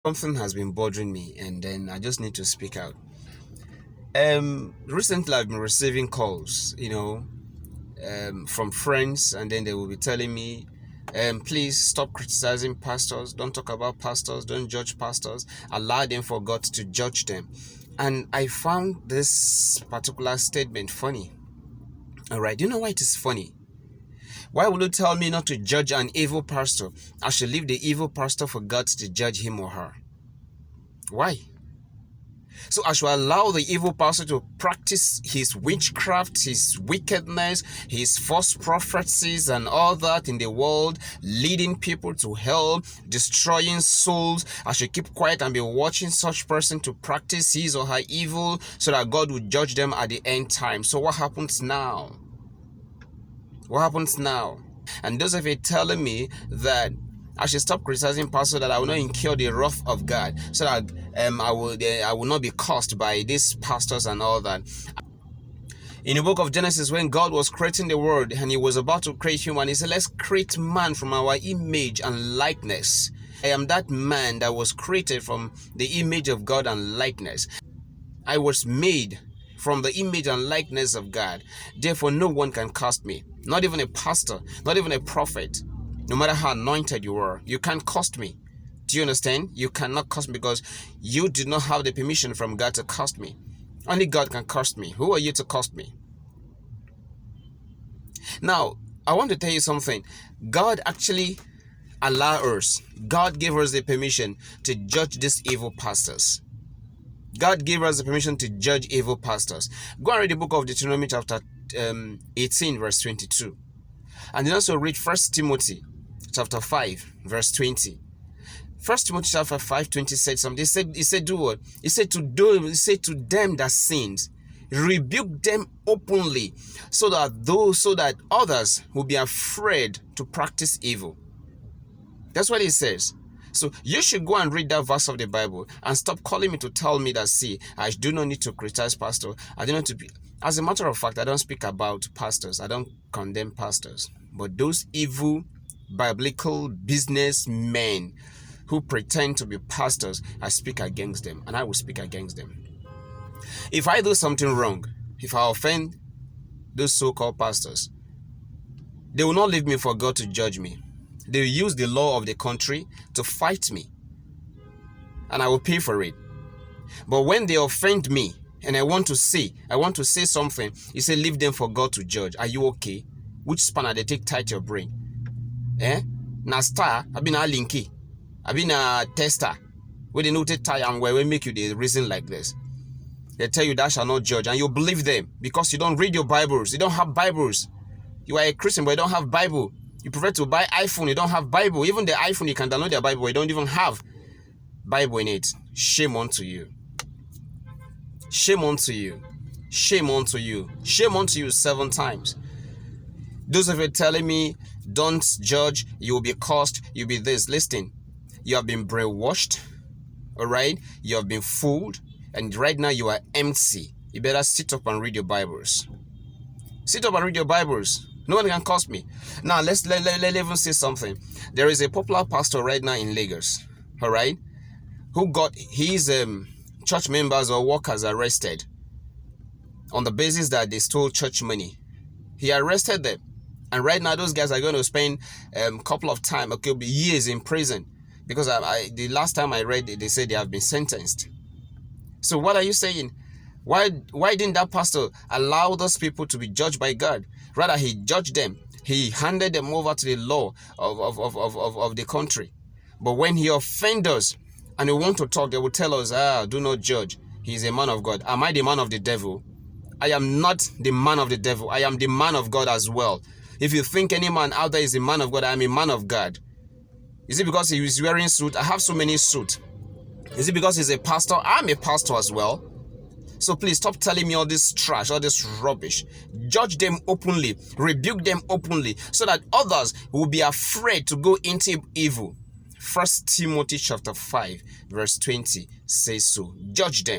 Something has been bothering me, and then I just need to speak out. Recently I've been receiving calls, from friends, and then they will be telling me, please stop criticizing pastors, don't talk about pastors, don't judge pastors, allow them for God to judge them. And I found this particular statement funny. All right, do you know why it is funny? Why will you tell me not to judge an evil pastor? I should leave the evil pastor for God to judge him or her. Why? So I should allow the evil pastor to practice his witchcraft, his wickedness, his false prophecies and all that in the world, leading people to hell, destroying souls. I should keep quiet and be watching such person to practice his or her evil so that God will judge them at the end time. So what happens now? What happens now? And those of you telling me that I should stop criticizing pastors, that I will not incur the wrath of God, so that I will not be cursed by these pastors and all that. In the book of Genesis, when God was creating the world and he was about to create human, he said, let's create man from our image and likeness. I am that man that was created from the image of God and likeness. I was made from the image and likeness of God. Therefore, no one can curse me. Not even a pastor, not even a prophet. No matter how anointed you are, you can't curse me. Do you understand? You cannot curse me because you do not have the permission from God to curse me. Only God can curse me. Who are you to curse me? Now, I want to tell you something. God actually allowed us. God gave us the permission to judge these evil pastors. God gave us the permission to judge evil pastors. Go and read the book of Deuteronomy chapter 18 verse 22. And then also read 1 Timothy chapter 5 verse 20. 1 Timothy chapter 5:20 said something. He said do what? He said to them that sinned, rebuke them openly, so that others will be afraid to practice evil. That's what he says. So you should go and read that verse of the Bible and stop calling me to tell me that, see, I do not need to criticize pastor. I do not to be. As a matter of fact, I don't speak about pastors. I don't condemn pastors. But those evil biblical businessmen who pretend to be pastors, I speak against them, and I will speak against them. If I do something wrong, if I offend those so-called pastors, they will not leave me for God to judge me. They will use the law of the country to fight me, and I will pay for it. But when they offend me and I want to say something, you say leave them for God to judge. Are you okay? Which spanner they take tight your brain? Na star, I been a linky, I been a tester. Where they know to tie and where we make you the reason like this. They tell you thou shalt not judge, and you believe them because you don't read your Bibles. You don't have Bibles. You are a Christian, but you don't have Bible. You prefer to buy iPhone, you don't have Bible. Even the iPhone, you can download their Bible, you don't even have Bible in it. Shame unto you. Shame unto you. Shame unto you. Shame unto you 7 times. Those of you telling me, don't judge, you will be cursed, you'll be this. Listen, you have been brainwashed, all right? You have been fooled, and right now you are empty. You better sit up and read your Bibles. Sit up and read your Bibles. No one can curse me. Now, let even say something. There is a popular pastor right now in Lagos, all right, who got his church members or workers arrested on the basis that they stole church money. He arrested them. And right now, those guys are going to spend a couple of time, okay, years in prison. Because the last time I read it, they said they have been sentenced. So what are you saying? Why didn't that pastor allow those people to be judged by God? Rather, he judged them. He handed them over to the law of the country. But when he offends us and they want to talk, they will tell us, do not judge. He is a man of God. Am I the man of the devil? I am not the man of the devil. I am the man of God as well. If you think any man out there is a man of God, I am a man of God. Is it because he is wearing suit? I have so many suits. Is it because he's a pastor? I'm a pastor as well. So please stop telling me all this trash, all this rubbish. Judge them openly, rebuke them openly, so that others will be afraid to go into evil. 1 Timothy chapter 5 verse 20 says so. Judge them.